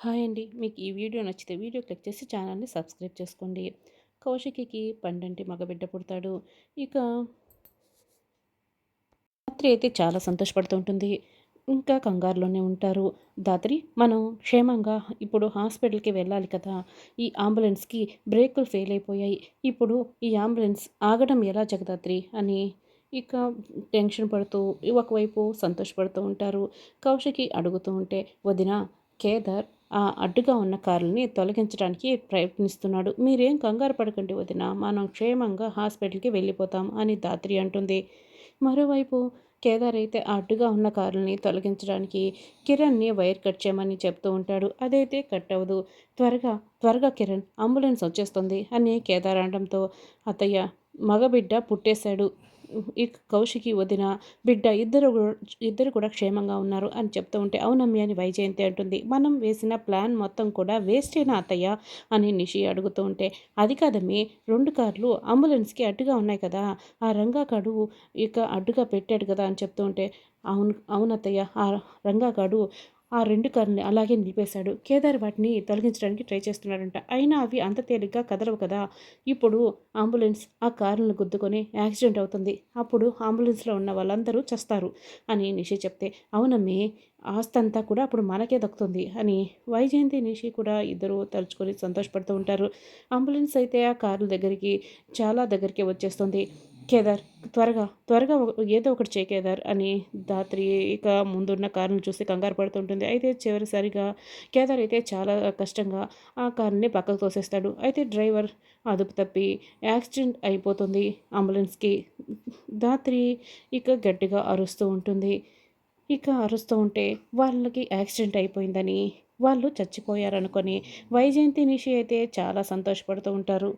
Hi అండి. మీకు ఈ వీడియో నచ్చితే వీడియో క్లిక్ చేసి ఛానల్‌ని సబ్స్క్రైబ్ చేసుకోండి. కౌశికికి పండంటి మగబిడ్డ పుడతాడు. ఇక రాత్రి అయితే చాలా సంతోషపడుతూ ఉంటుంది. ఇంకా కంగారులోనే ఉంటారు. "దాత్రి మనం క్షేమంగా ఇప్పుడు హాస్పిటల్‌కి వెళ్ళాలి కదా! ఈ అంబులెన్స్‌కి బ్రేకులు ఫెయిల్ అయిపోయాయి. ఇప్పుడు ఈ అంబులెన్స్ ఆగడం ఎలా జగదాత్రి" అని ఇక టెన్షన్ పడుతూ ఒకవైపు సంతోషపడుతూ ఉంటారు. కౌశికి అడుగుతూ ఉంటే, "వదిన కేదార్ అడ్డుగా ఉన్న కార్లని తొలగించడానికి ప్రయత్నిస్తున్నాడు. మీరేం కంగారు పడకండి వదిన. మనం క్షేమంగా హాస్పిటల్‌కి వెళ్ళిపోతాం" అని ధాత్రి అంటుంది. మరోవైపు కేదార్ అయితే ఆ అడ్డుగా ఉన్న కారుని తొలగించడానికి కిరణ్‌ని వైర్ కట్ చేయమని చెప్తూ ఉంటాడు. అదైతే కట్ అవ్వదు. "త్వరగా, త్వరగా కిరణ్ అంబులెన్స్ వచ్చేస్తుంది" అని కేదార్ అనడంతో, "అత్తయ్య మగబిడ్డ పుట్టేశాడు. ఇక కౌశికి వదిన బిడ్డ ఇద్దరు కూడా క్షేమంగా ఉన్నారు" అని చెప్తూ ఉంటే, "అవునమ్మీ" అని వైజయంతి అంటుంది. "మనం వేసిన ప్లాన్ మొత్తం కూడా వేస్టేనా అత్తయ్య" అని నిషి అడుగుతూ ఉంటే, "అది కాదమ్మీ 2 కార్లు అంబులెన్స్‌కి అడ్డుగా ఉన్నాయి కదా! ఆ రంగాగాడు ఇక అడ్డుగా పెట్టాడు కదా" అని చెప్తూ ఉంటే, "అవును అవునత్తయ్య ఆ రంగాగాడు ఆ 2 కార్లని అలాగే నిలిపేశాడు. కేదార్ వాటిని తొలగించడానికి ట్రై చేస్తున్నాడంట. అయినా అవి అంత తేలిగ్గా కదలవు కదా! ఇప్పుడు అంబులెన్స్ ఆ కార్లను గుద్దుకొని యాక్సిడెంట్ అవుతుంది. అప్పుడు అంబులెన్స్‌లో ఉన్న వాళ్ళందరూ చస్తారు" అని నిషి చెప్తే, "అవునమ్మీ ఆస్తంతా కూడా అప్పుడు మనకే దక్కుతుంది" అని వైజయంతి, నిషి కూడా ఇద్దరు తలుచుకొని సంతోషపడుతూ ఉంటారు. అంబులెన్స్ అయితే ఆ కార్ల దగ్గరికి చాలా దగ్గరికే వచ్చేస్తుంది. "కేదార్ త్వరగా, త్వరగా ఏదో ఒకటి చేయి కేదార్" అని ధాత్రి ఇక ముందున్న కారుని చూసి కంగారు పడుతుంటుంది. అయితే చివరిసారిగా కేదార్ అయితే చాలా కష్టంగా ఆ కారుని పక్కకు తోసేస్తాడు. అయితే డ్రైవర్ అదుపు తప్పి యాక్సిడెంట్ అయిపోతుంది అంబులెన్స్‌కి. ధాత్రి ఇక గట్టిగా అరుస్తూ ఉంటుంది. ఇక అరుస్తూ ఉంటే వాళ్ళకి యాక్సిడెంట్ అయిపోయిందని, వాళ్ళు చచ్చిపోయారనుకోని వైజయంతి, నిషి అయితే చాలా సంతోషపడుతూ ఉంటారు.